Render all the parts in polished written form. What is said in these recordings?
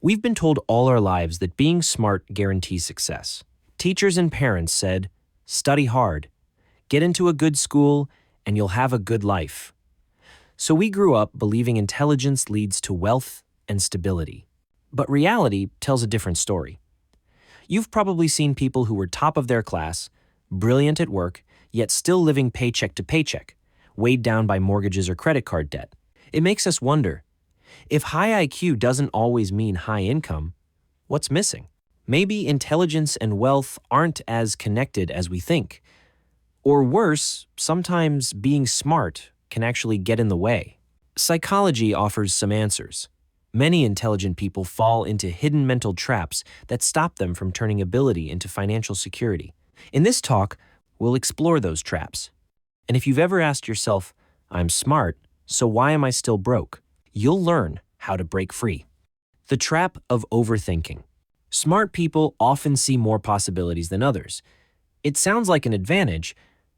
We've been told all our lives that being smart guarantees success. Teachers and parents said, study hard, get into a good school, and you'll have a good life. So we grew up believing intelligence leads to wealth and stability. But reality tells a different story. You've probably seen people who were top of their class, brilliant at work, yet still living paycheck to paycheck, weighed down by mortgages or credit card debt. It makes us wonder, if high IQ doesn't always mean high income, what's missing? Maybe intelligence and wealth aren't as connected as we think. Or worse, sometimes being smart can actually get in the way. Psychology offers some answers. Many intelligent people fall into hidden mental traps that stop them from turning ability into financial security. In this talk, we'll explore those traps. And if you've ever asked yourself, I'm smart, so why am I still broke? You'll learn how to break free. The trap of overthinking. Smart people often see more possibilities than others. It sounds like an advantage,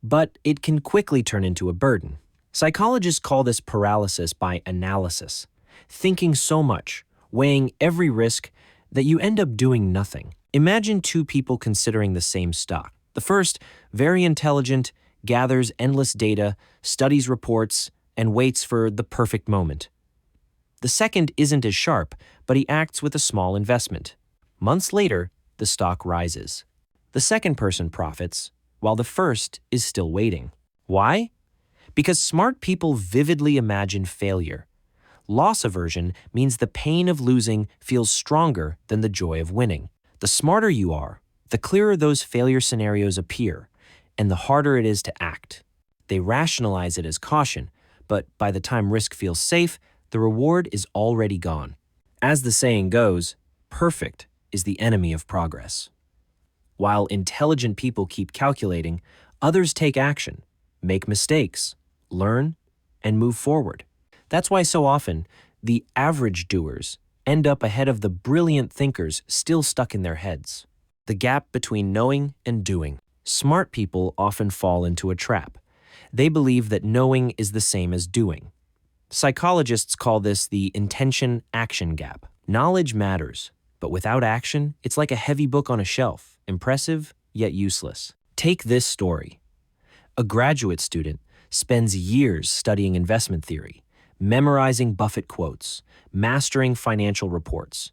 but it can quickly turn into a burden. Psychologists call this paralysis by analysis, thinking so much, weighing every risk, that you end up doing nothing. Imagine two people considering the same stock. The first, very intelligent, gathers endless data, studies reports, and waits for the perfect moment. The second isn't as sharp, but he acts with a small investment. Months later, the stock rises. The second person profits, while the first is still waiting. Why? Because smart people vividly imagine failure. Loss aversion means the pain of losing feels stronger than the joy of winning. The smarter you are, the clearer those failure scenarios appear, and the harder it is to act. They rationalize it as caution, but by the time risk feels safe, the reward is already gone. As the saying goes, perfect is the enemy of progress. While intelligent people keep calculating, others take action, make mistakes, learn, and move forward. That's why so often, the average doers end up ahead of the brilliant thinkers still stuck in their heads. The gap between knowing and doing. Smart people often fall into a trap. They believe that knowing is the same as doing. Psychologists call this the intention-action gap. Knowledge matters, but without action, it's like a heavy book on a shelf, impressive yet useless. Take this story. A graduate student spends years studying investment theory, memorizing Buffett quotes, mastering financial reports.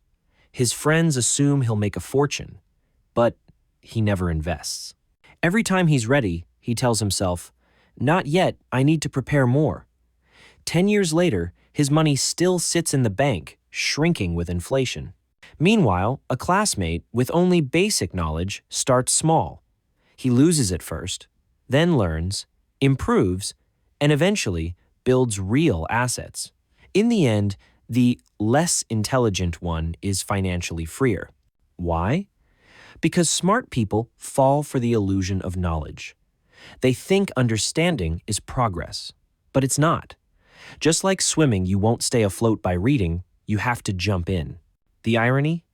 His friends assume he'll make a fortune, but he never invests. Every time he's ready, he tells himself, "Not yet, I need to prepare more." 10 years later, his money still sits in the bank, shrinking with inflation. Meanwhile, a classmate with only basic knowledge starts small. He loses at first, then learns, improves, and eventually builds real assets. In the end, the less intelligent one is financially freer. Why? Because smart people fall for the illusion of knowledge. They think understanding is progress, but it's not. Just like swimming, you won't stay afloat by reading, you have to jump in. The irony?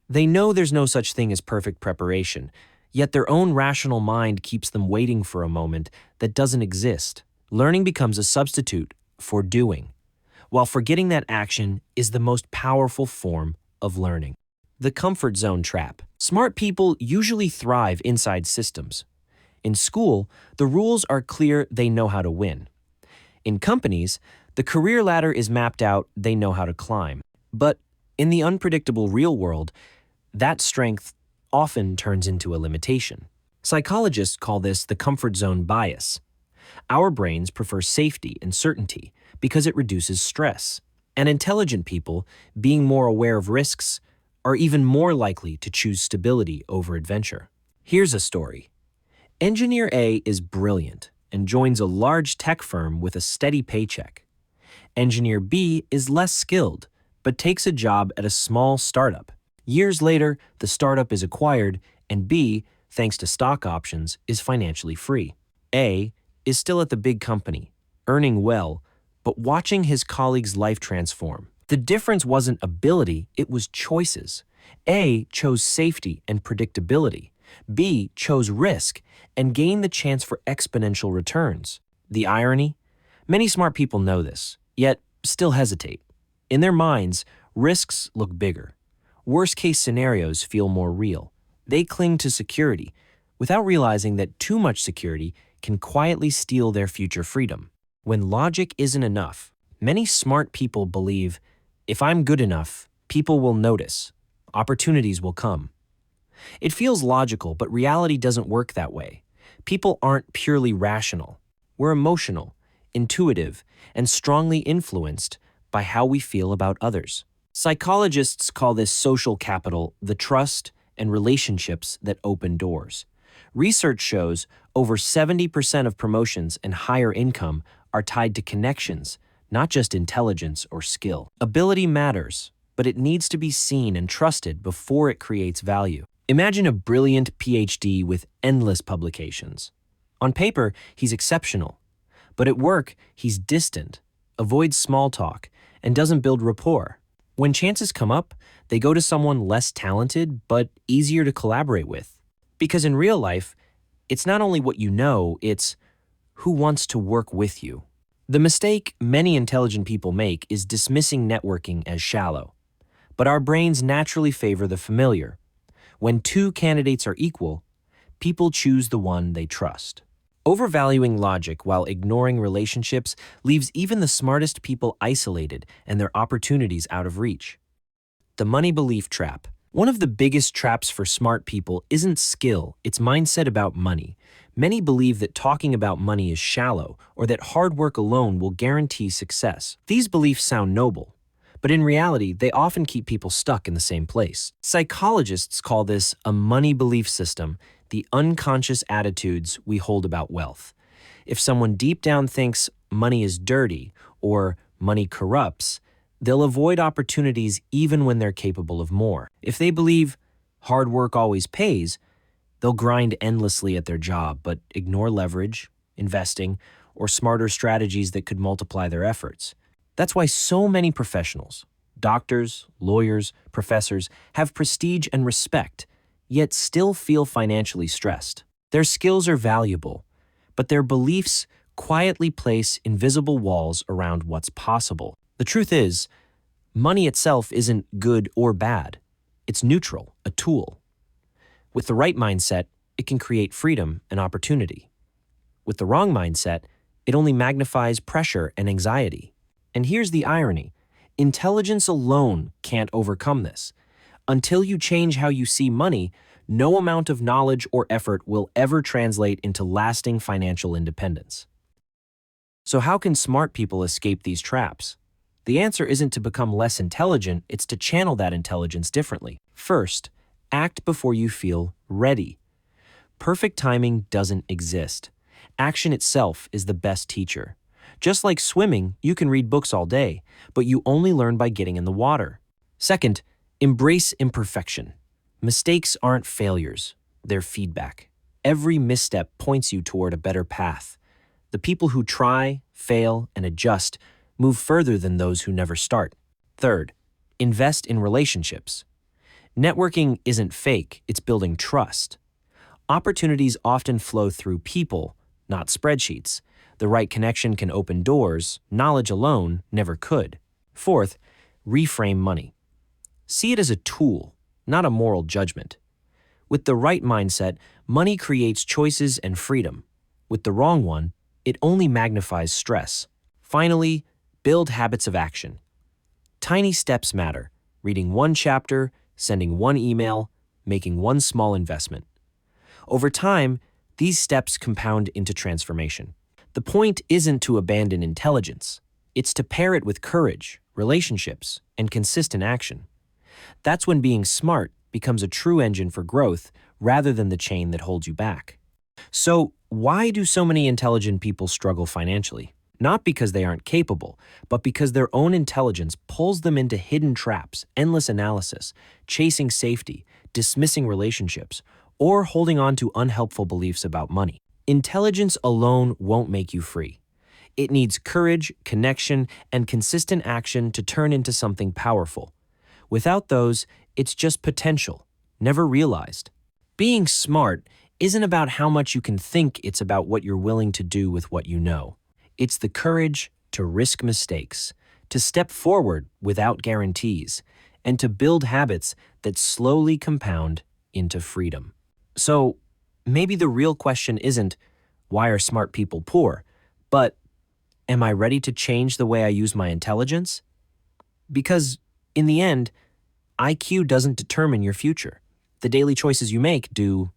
They know there's no such thing as perfect preparation, yet their own rational mind keeps them waiting for a moment that doesn't exist. Learning becomes a substitute for doing, while forgetting that action is the most powerful form of learning. The comfort zone trap. Smart people usually thrive inside systems. In school, the rules are clear, they know how to win. In companies, the career ladder is mapped out, they know how to climb. But in the unpredictable real world, that strength often turns into a limitation. Psychologists call this the comfort zone bias. Our brains prefer safety and certainty because it reduces stress. And intelligent people, being more aware of risks, are even more likely to choose stability over adventure. Here's a story. Engineer A is brilliant and joins a large tech firm with a steady paycheck. Engineer B is less skilled, but takes a job at a small startup. Years later, the startup is acquired, and B, thanks to stock options, is financially free. A is still at the big company, earning well, but watching his colleague's life transform. The difference wasn't ability, it was choices. A chose safety and predictability. B chose risk and gained the chance for exponential returns. The irony? Many smart people know this, yet still hesitate. In their minds, risks look bigger. Worst-case scenarios feel more real. They cling to security, without realizing that too much security can quietly steal their future freedom. When logic isn't enough, many smart people believe, if I'm good enough, people will notice, opportunities will come. It feels logical, but reality doesn't work that way. People aren't purely rational. We're emotional, intuitive, and strongly influenced by how we feel about others. Psychologists call this social capital, the trust and relationships that open doors. Research shows over 70% of promotions and higher income are tied to connections, not just intelligence or skill. Ability matters, but it needs to be seen and trusted before it creates value. Imagine a brilliant PhD with endless publications. On paper, he's exceptional, but at work, he's distant, avoids small talk, and doesn't build rapport. When chances come up, they go to someone less talented but easier to collaborate with. Because in real life, it's not only what you know, it's who wants to work with you. The mistake many intelligent people make is dismissing networking as shallow. But our brains naturally favor the familiar. When two candidates are equal, people choose the one they trust. Overvaluing logic while ignoring relationships leaves even the smartest people isolated and their opportunities out of reach. The money belief trap. One of the biggest traps for smart people isn't skill, it's mindset about money. Many believe that talking about money is shallow or that hard work alone will guarantee success. These beliefs sound noble, but in reality, they often keep people stuck in the same place. Psychologists call this a money belief system, the unconscious attitudes we hold about wealth. If someone deep down thinks money is dirty or money corrupts, they'll avoid opportunities even when they're capable of more. If they believe hard work always pays, they'll grind endlessly at their job but ignore leverage, investing, or smarter strategies that could multiply their efforts. That's why so many professionals, doctors, lawyers, professors, have prestige and respect, yet still feel financially stressed. Their skills are valuable, but their beliefs quietly place invisible walls around what's possible. The truth is, money itself isn't good or bad. It's neutral, a tool. With the right mindset, it can create freedom and opportunity. With the wrong mindset, it only magnifies pressure and anxiety. And here's the irony. Intelligence alone can't overcome this. Until you change how you see money, no amount of knowledge or effort will ever translate into lasting financial independence. So how can smart people escape these traps? The answer isn't to become less intelligent, it's to channel that intelligence differently. First, act before you feel ready. Perfect timing doesn't exist. Action itself is the best teacher. Just like swimming, you can read books all day, but you only learn by getting in the water. Second, embrace imperfection. Mistakes aren't failures, they're feedback. Every misstep points you toward a better path. The people who try, fail, and adjust move further than those who never start. Third, invest in relationships. Networking isn't fake, it's building trust. Opportunities often flow through people, not spreadsheets. The right connection can open doors, knowledge alone never could. Fourth, reframe money. See it as a tool, not a moral judgment. With the right mindset, money creates choices and freedom. With the wrong one, it only magnifies stress. Finally, build habits of action. Tiny steps matter. Reading one chapter, sending one email, making one small investment. Over time, these steps compound into transformation. The point isn't to abandon intelligence. It's to pair it with courage, relationships, and consistent action. That's when being smart becomes a true engine for growth rather than the chain that holds you back. So, why do so many intelligent people struggle financially? Not because they aren't capable, but because their own intelligence pulls them into hidden traps, endless analysis, chasing safety, dismissing relationships, or holding on to unhelpful beliefs about money. Intelligence alone won't make you free. It needs courage, connection, and consistent action to turn into something powerful. Without those, it's just potential, never realized. Being smart isn't about how much you can think, it's about what you're willing to do with what you know. It's the courage to risk mistakes, to step forward without guarantees, and to build habits that slowly compound into freedom. So, maybe the real question isn't, why are smart people poor? But, am I ready to change the way I use my intelligence? Because, in the end, IQ doesn't determine your future. The daily choices you make do